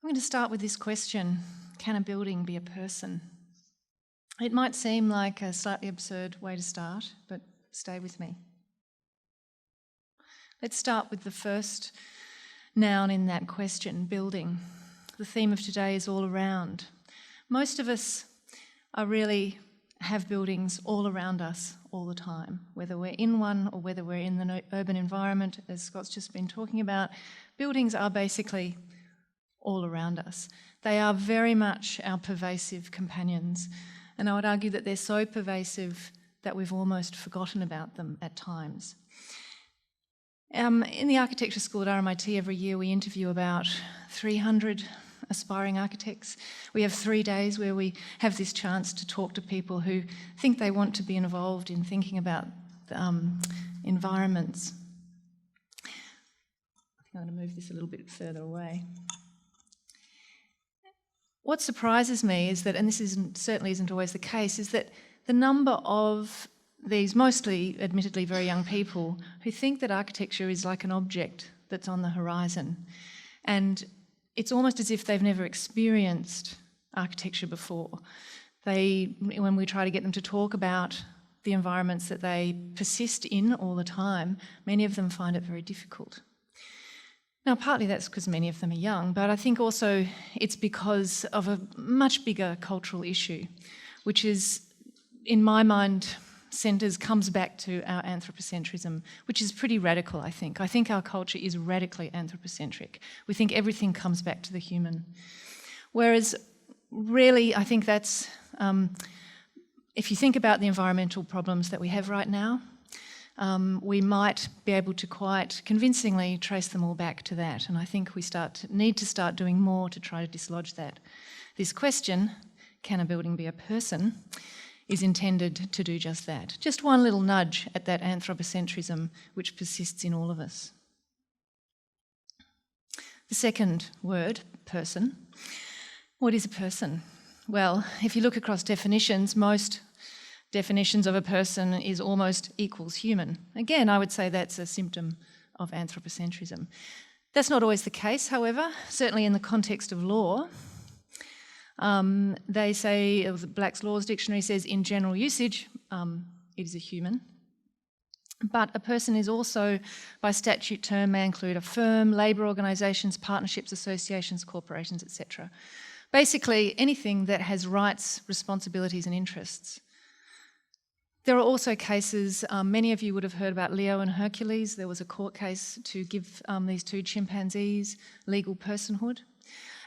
I'm going to start with this question: can a building be a person? It might seem like a slightly absurd way to start, but stay with me. Let's start with the first noun in that question, building. The theme of today is all around. Most of us have buildings all around us all the time, whether we're in one or whether we're in the urban environment, as Scott's just been talking about. Buildings are basically all around us. They are very much our pervasive companions, and I would argue that they're so pervasive that we've almost forgotten about them at times. In the architecture school at RMIT, every year we interview about 300 aspiring architects. We have 3 days where we have this chance to talk to people who think they want to be involved in thinking about environments. I think I'm going to move this a little bit further away. What surprises me is that, and this certainly isn't always the case, is that the number of these mostly, admittedly, very young people who think that architecture is like an object that's on the horizon. And it's almost as if they've never experienced architecture before. When we try to get them to talk about the environments that they persist in all the time, many of them find it very difficult. Now, partly that's because many of them are young, but I think also it's because of a much bigger cultural issue, which is, in my mind, comes back to our anthropocentrism, which is pretty radical, I think. I think our culture is radically anthropocentric. We think everything comes back to the human. Whereas, really, I think that's, if you think about the environmental problems that we have right now, we might be able to quite convincingly trace them all back to that. And I think we need to start doing more to try to dislodge that. This question, can a building be a person, is intended to do just that. Just one little nudge at that anthropocentrism which persists in all of us. The second word, person. What is a person? Well, if you look across definitions, most definitions of a person is almost equals human. Again, I would say that's a symptom of anthropocentrism. That's not always the case, however, certainly in the context of law. They say, Black's Laws Dictionary says, in general usage, it is a human. But a person is also, by statute term, may include a firm, labour organisations, partnerships, associations, corporations, etc. Basically, anything that has rights, responsibilities and interests. There are also cases, many of you would have heard about Leo and Hercules. There was a court case to give these two chimpanzees legal personhood.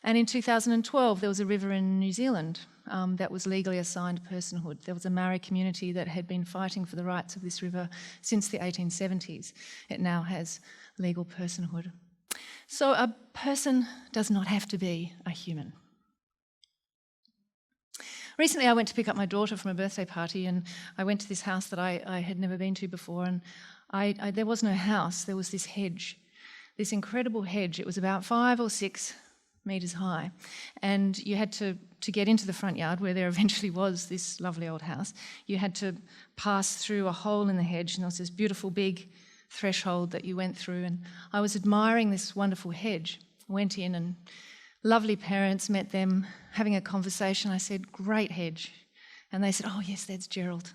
And in 2012, there was a river in New Zealand that was legally assigned personhood. There was a Maori community that had been fighting for the rights of this river since the 1870s. It now has legal personhood. So a person does not have to be a human. Recently, I went to pick up my daughter from a birthday party, and I went to this house that I had never been to before, and there was no house. There was this hedge, this incredible hedge. It was about 5 or 6 metres high, and you had to get into the front yard where there eventually was this lovely old house. You had to pass through a hole in the hedge, and there was this beautiful big threshold that you went through, and I was admiring this wonderful hedge. Went in, and lovely parents, met them, having a conversation. I said, great hedge. And they said, oh yes, that's Gerald.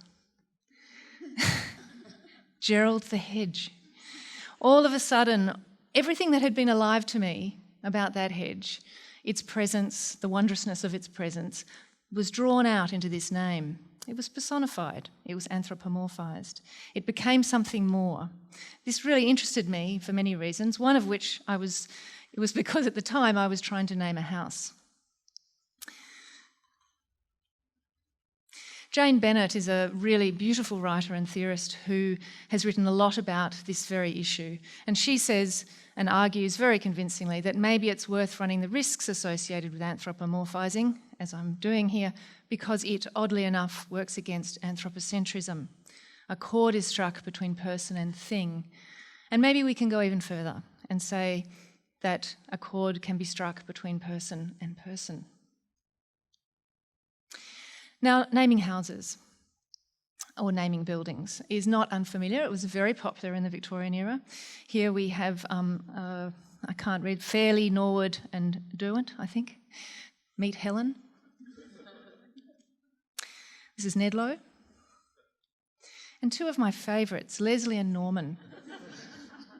Gerald the hedge. All of a sudden, everything that had been alive to me about that hedge, its presence, the wondrousness of its presence, was drawn out into this name. It was personified. It was anthropomorphised. It became something more. This really interested me for many reasons, one of which it was because at the time I was trying to name a house. Jane Bennett is a really beautiful writer and theorist who has written a lot about this very issue. And she says and argues very convincingly that maybe it's worth running the risks associated with anthropomorphising, as I'm doing here, because it, oddly enough, works against anthropocentrism. A chord is struck between person and thing. And maybe we can go even further and say that a chord can be struck between person and person. Now, naming houses or naming buildings is not unfamiliar. It was very popular in the Victorian era. Here we have a I can't read. Fairley, Norwood and Derwent, I think. Meet Helen. This is Nedlow. And two of my favourites, Leslie and Norman.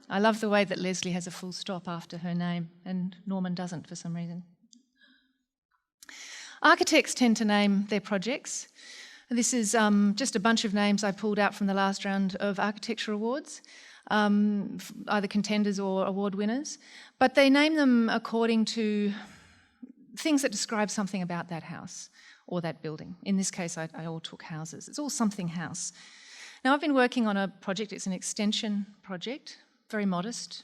I love the way that Leslie has a full stop after her name and Norman doesn't for some reason. Architects tend to name their projects. This is just a bunch of names I pulled out from the last round of architecture awards, either contenders or award winners. But they name them according to things that describe something about that house or that building. In this case, I all took houses. It's all something house. Now, I've been working on a project. It's an extension project, very modest,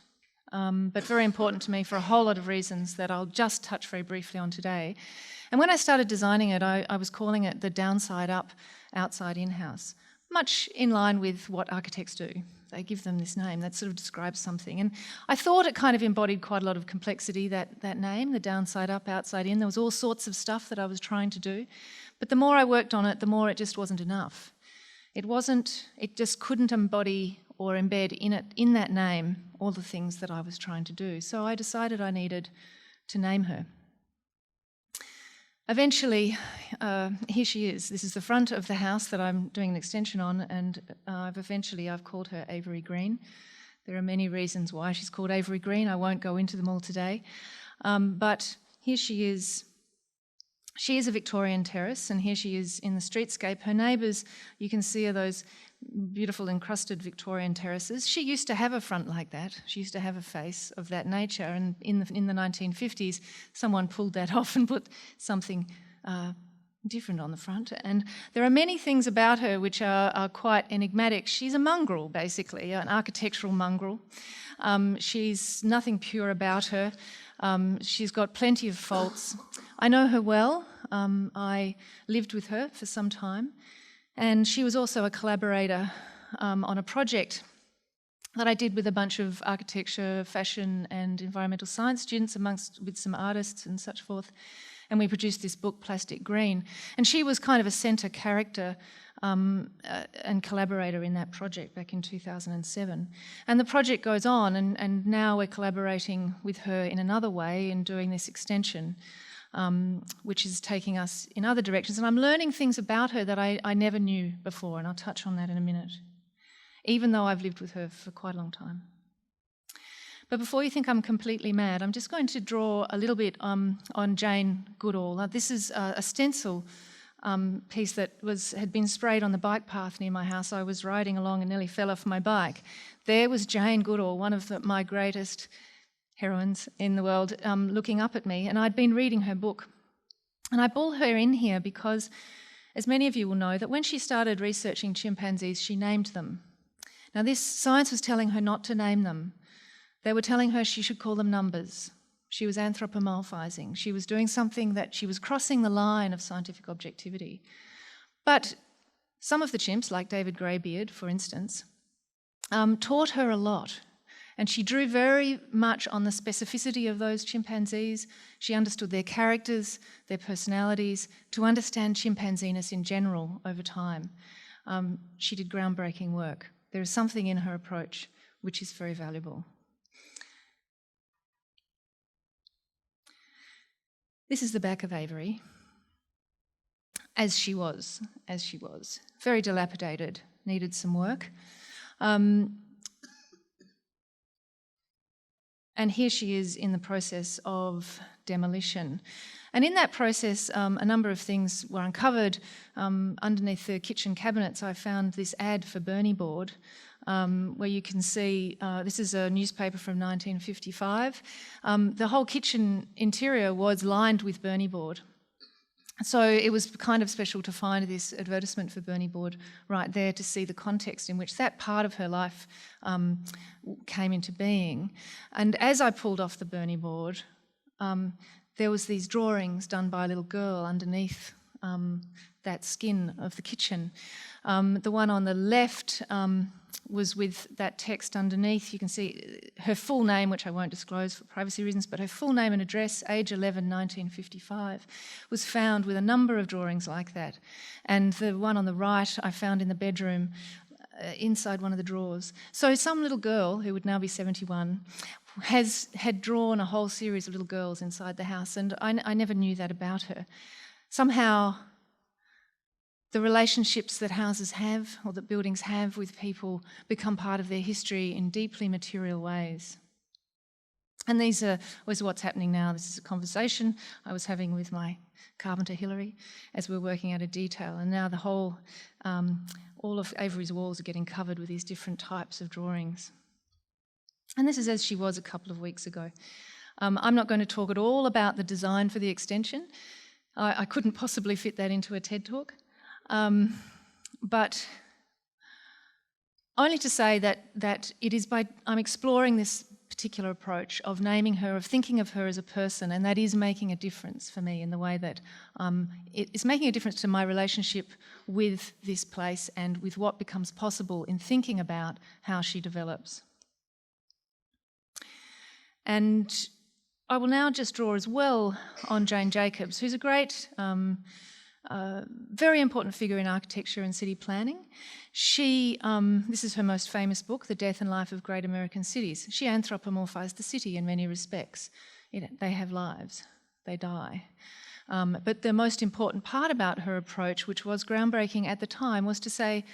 but very important to me for a whole lot of reasons that I'll just touch very briefly on today. And when I started designing it, I was calling it the downside up, outside in house, much in line with what architects do. They give them this name that sort of describes something. And I thought it kind of embodied quite a lot of complexity, that name, the downside up, outside in. There was all sorts of stuff that I was trying to do. But the more I worked on it, the more it just wasn't enough. It just couldn't embody or embed in that name, all the things that I was trying to do. So I decided I needed to name her. Eventually, here she is. This is the front of the house that I'm doing an extension on, and I've called her Avery Green. There are many reasons why she's called Avery Green. I won't go into them all today. But here she is. She is a Victorian terrace, and here she is in the streetscape. Her neighbours, you can see, are those beautiful encrusted Victorian terraces. She used to have a front like that. She used to have a face of that nature, and in the 1950s, someone pulled that off and put something different on the front. And there are many things about her which are quite enigmatic. She's a mongrel, basically, an architectural mongrel. She's nothing pure about her. She's got plenty of faults. I know her well. I lived with her for some time, and she was also a collaborator on a project that I did with a bunch of architecture, fashion and environmental science students, with some artists and such forth, and we produced this book, Plastic Green. And she was kind of a centre character and collaborator in that project back in 2007. And the project goes on, and now we're collaborating with her in another way in doing this extension, which is taking us in other directions. And I'm learning things about her that I never knew before, and I'll touch on that in a minute, even though I've lived with her for quite a long time. But before you think I'm completely mad, I'm just going to draw a little bit on Jane Goodall. Now, this is a stencil piece that had been sprayed on the bike path near my house. I was riding along and nearly fell off my bike. There was Jane Goodall, one of my greatest heroines in the world, looking up at me, and I'd been reading her book. And I pull her in here because, as many of you will know, that when she started researching chimpanzees, she named them. Now, this science was telling her not to name them. They were telling her she should call them numbers. She was anthropomorphizing. She was doing something that she was crossing the line of scientific objectivity. But some of the chimps, like David Greybeard, for instance, taught her a lot. And she drew very much on the specificity of those chimpanzees. She understood their characters, their personalities, to understand chimpanzeeness in general over time. She did groundbreaking work. There is something in her approach which is very valuable. This is the back of Avery, as she was. Very dilapidated, needed some work. And here she is in the process of demolition. And in that process, a number of things were uncovered. Underneath the kitchen cabinets, I found this ad for Bernie board, where you can see, this is a newspaper from 1955. The whole kitchen interior was lined with Bernie board. So it was kind of special to find this advertisement for Bernie board right there, to see the context in which that part of her life came into being. And as I pulled off the Bernie board, there was these drawings done by a little girl underneath that skin of the kitchen. The one on the left was with that text underneath. You can see her full name, which I won't disclose for privacy reasons, but her full name and address, age 11, 1955, was found with a number of drawings like that. And the one on the right I found in the bedroom inside one of the drawers. So some little girl, who would now be 71, had drawn a whole series of little girls inside the house, and I never knew that about her. Somehow, the relationships that houses have or that buildings have with people become part of their history in deeply material ways. And these are what's happening now. This is a conversation I was having with my carpenter Hilary as we were working out a detail, and now the whole, all of Avery's walls are getting covered with these different types of drawings. And this is as she was a couple of weeks ago. I'm not going to talk at all about the design for the extension. I couldn't possibly fit that into a TED talk. But only to say that it is I'm exploring this particular approach of naming her, of thinking of her as a person, and that is making a difference for me in the way that it's making a difference to my relationship with this place and with what becomes possible in thinking about how she develops. And I will now just draw as well on Jane Jacobs, who's a great, very important figure in architecture and city planning. She, this is her most famous book, The Death and Life of Great American Cities. She anthropomorphised the city in many respects. They have lives, they die. But the most important part about her approach, which was groundbreaking at the time, was to say,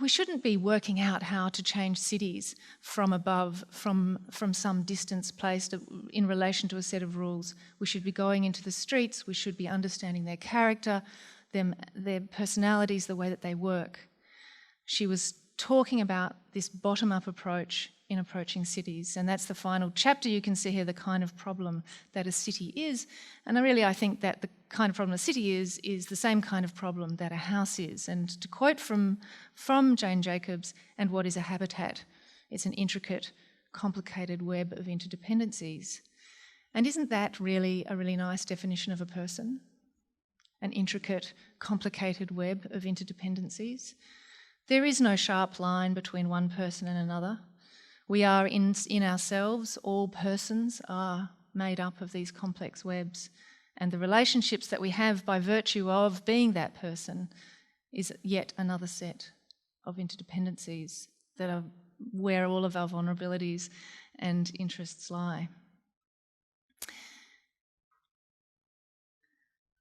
we shouldn't be working out how to change cities from above, from some distance placed in relation to a set of rules. We should be going into the streets, we should be understanding their character, their personalities, the way that they work. She was talking about this bottom-up approach in approaching cities, and that's the final chapter. You can see here the kind of problem that a city is, and I think that the kind of problem a city is the same kind of problem that a house is. And to quote from Jane Jacobs, and what is a habitat? It's an intricate, complicated web of interdependencies. And isn't that really a really nice definition of a person? An intricate, complicated web of interdependencies. There is no sharp line between one person and another. We are in ourselves, all persons are made up of these complex webs, and the relationships that we have by virtue of being that person is yet another set of interdependencies that are where all of our vulnerabilities and interests lie.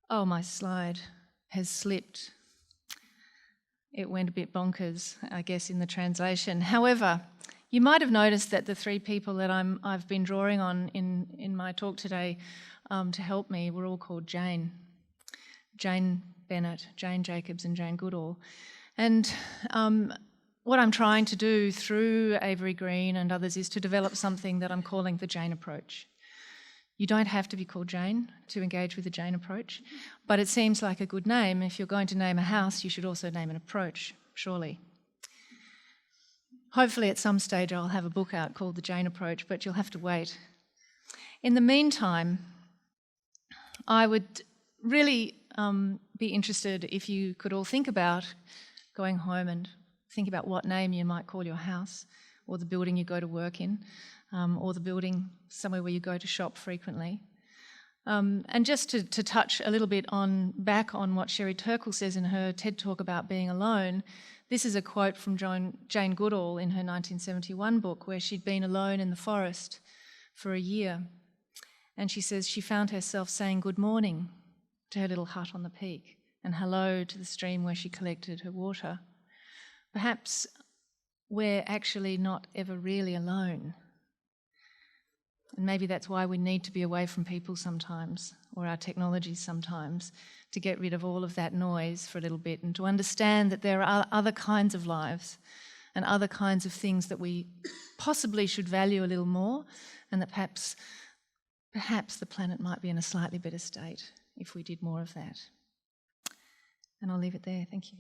Oh, my slide has slipped. It went a bit bonkers, I guess, in the translation. However, you might have noticed that the three people that I've been drawing on in my talk today to help me were all called Jane. Jane Bennett, Jane Jacobs and Jane Goodall. And what I'm trying to do through Avery Green and others is to develop something that I'm calling the Jane approach. You don't have to be called Jane to engage with the Jane approach, but it seems like a good name. If you're going to name a house, you should also name an approach, surely. Hopefully at some stage I'll have a book out called The Jane Approach, but you'll have to wait. In the meantime, I would really be interested if you could all think about going home and think about what name you might call your house, or the building you go to work in, or the building somewhere where you go to shop frequently. And just to touch a little bit back on what Sherry Turkle says in her TED talk about being alone, this is a quote from Jane Goodall in her 1971 book, where she'd been alone in the forest for a year. And she says she found herself saying good morning to her little hut on the peak and hello to the stream where she collected her water. Perhaps we're actually not ever really alone. And maybe that's why we need to be away from people sometimes, or our technologies sometimes, to get rid of all of that noise for a little bit and to understand that there are other kinds of lives and other kinds of things that we possibly should value a little more, and that perhaps the planet might be in a slightly better state if we did more of that. And I'll leave it there. Thank you.